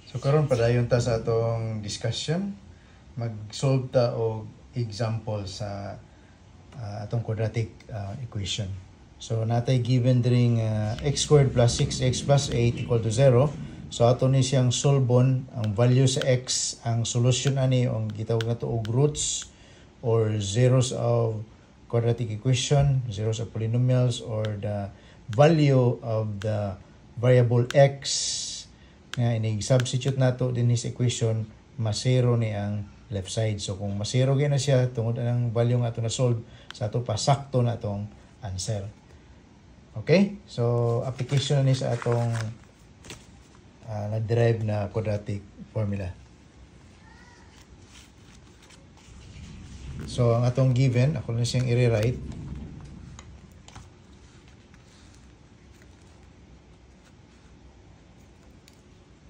So karon padayon ta sa atong discussion, mag-solve ta og example sa atong quadratic equation. So natay given dring x squared plus 6x plus 8 equal to 0. So ato ni siyang solbon ang value sa x, ang solution ani ang gitawag nato og roots or zeros of quadratic equation, zeros of polynomials, or the value of the variable x nga ini-substitute nato din sa equation, masero ni ang left side. So kung masero gyud na siya tungod ang value nga ato na solve, sa ato pa sakto na atong answer. Okay? So application ni sa atong na-derive na quadratic formula. So ang atong given, ako na siyang i-rewrite.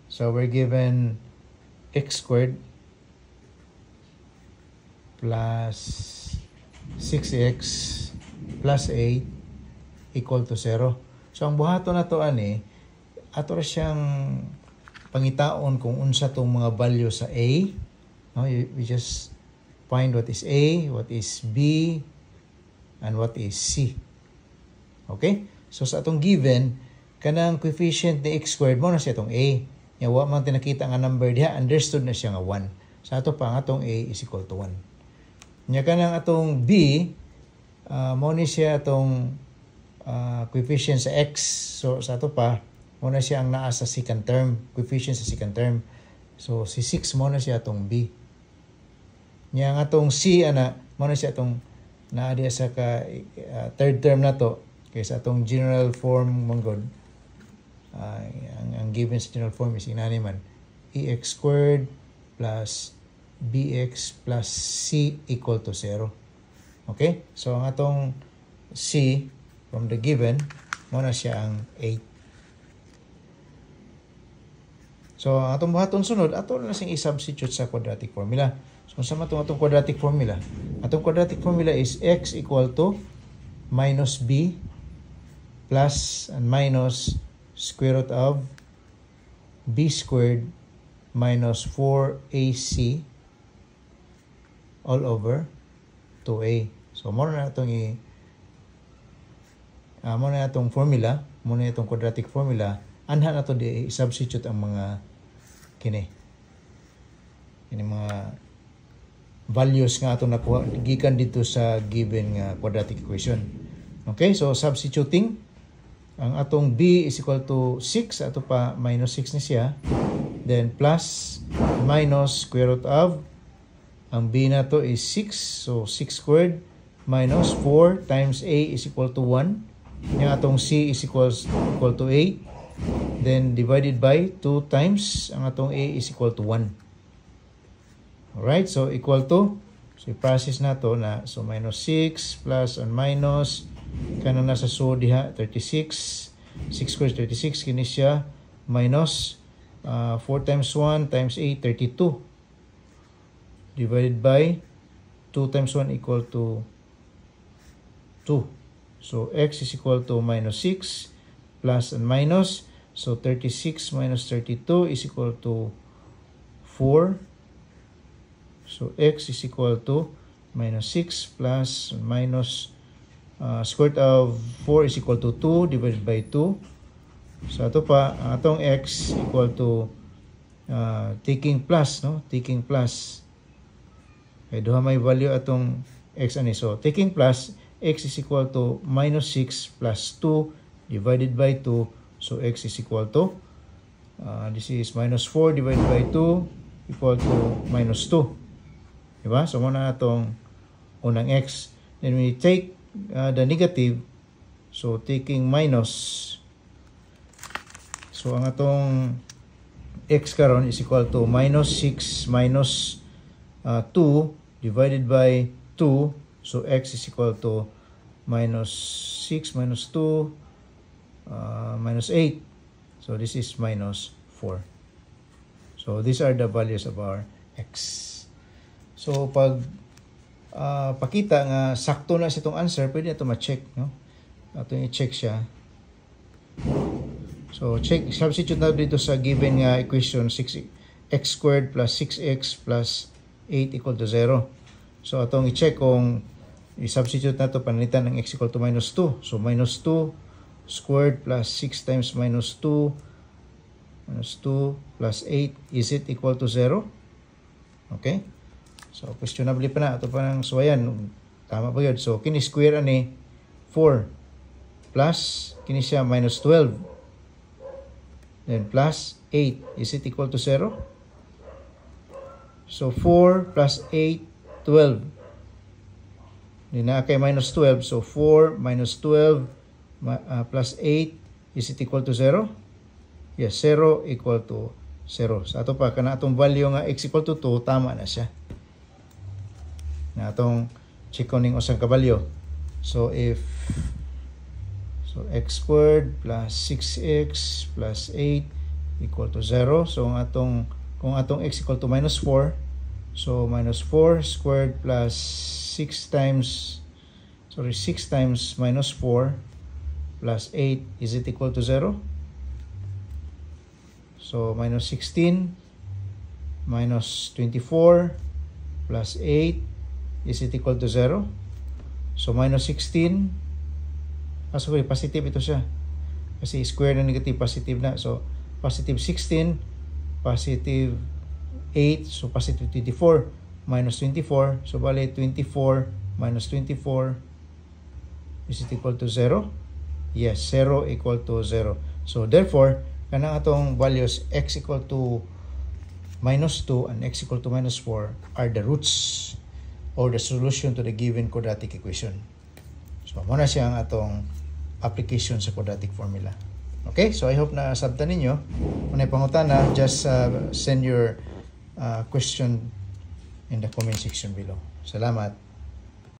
So we're given x squared plus 6x plus 8 equal to 0. So ang buhaton na to ani, ato ra siyang pangitaon kung unsa tong mga value sa a. No, we just find what is a, what is b, and what is c. Okay? So sa atong given, kanang coefficient ni x squared mo na siya itong a. Nya wa man tinakita nga number diha, understood na siya nga 1. Sa ato pa nga atong a is equal to 1. Nya kanang atong b, mo ni siya atong coefficient sa x. So sa ato pa, mo na siya ang naa sa second term, coefficient sa second term. So si 6 mo na siya atong b. Nya ang atong c ana, mo na siya atong naa diya sa third term na to, kaysa atong general form mong ang given sa general form is inani man ex squared plus bx plus c equal to 0. Okay? So ang atong c from the given, mo na siya ang 8. So ang atong buhaton sunod, ato na sing i-substitute sa quadratic formula. So sa atong quadratic formula, atong quadratic formula is x equal to minus b plus and minus square root of b squared minus 4ac all over 2a. So mo na itong mo na itong formula, mo na itong quadratic formula, anha na ito di i-substitute ang mga kini mga values nga itong nakuha gikan dito sa given quadratic equation. Okay, so substituting, ang atong b is equal to 6, ato pa minus 6 ni siya, then plus minus square root of, ang b na to is 6, so 6 squared minus 4 times a is equal to 1, yung atong c is equal to 8, then divided by 2 times ang atong a is equal to 1. Alright, so equal to, so i-process na to na, so minus 6 plus and minus, kanang nasa so diha 36, 6 squared 36 kini siya, minus 4 times 1 times 8 32 divided by 2 times 1 equal to 2. So x is equal to minus 6 plus and minus, so 36 minus 32 is equal to 4. So x is equal to minus 6 plus and minus square root of 4 is equal to 2 divided by 2. So ito pa, atong x equal to taking plus, no? Taking plus. Okay, duha may value atong x ani. So taking plus, x is equal to minus 6 plus 2 divided by 2. So x is equal to, this is minus 4 divided by 2 equal to minus 2. Diba? So muna atong unang x. Then we take the negative, so taking minus, so ang atong x karon is equal to minus 6 minus 2 divided by 2, so x is equal to minus 6 minus 2 minus 8, so this is minus 4. So these are the values of our x. So pag pakita nga sakto na sa itong answer, pwede na ito ma-check, no? Ato i-check siya. So check, substitute na dito sa given nga equation 6x squared plus 6x plus 8 equal to 0. So atong i-check kung i-substitute na to, panalitan ng x equal to minus 2. So minus 2 squared plus 6 times minus 2 plus 8, is it equal to 0? Okay? So questionably pa na, ito pa ng suwayan. Tama ba yun? So kini square ani 4 plus kini siya minus 12. Then plus 8, is it equal to 0? So 4 plus 8, 12. Hindi na kay minus 12. So 4 minus 12 plus 8, is it equal to 0? Yes, 0 equal to 0. Sa ato pa, kana atong value nga x equal to 2, tama na siya. Na atong check ning usang kabalyo. So x squared plus 6x plus 8 equal to 0. So kung atong x equal to minus 4, so minus 4 squared plus 6 times minus 4 plus 8, is it equal to 0? So minus 16 minus 24 plus 8, is it equal to 0? So minus 16, sorry, positive ito siya. Kasi square na negative, positive na. So positive 16, positive 8, so positive 24 minus 24. So bali 24 minus 24, is it equal to 0? Yes, 0 equal to 0. So therefore, kanang atong values x equal to minus 2 and x equal to minus 4 are the roots or the solution to the given quadratic equation. So muna siya ang atong application sa quadratic formula. Okay, so I hope na sabtan ninyo. Kung may pangutana, just send your question in the comment section below. Salamat.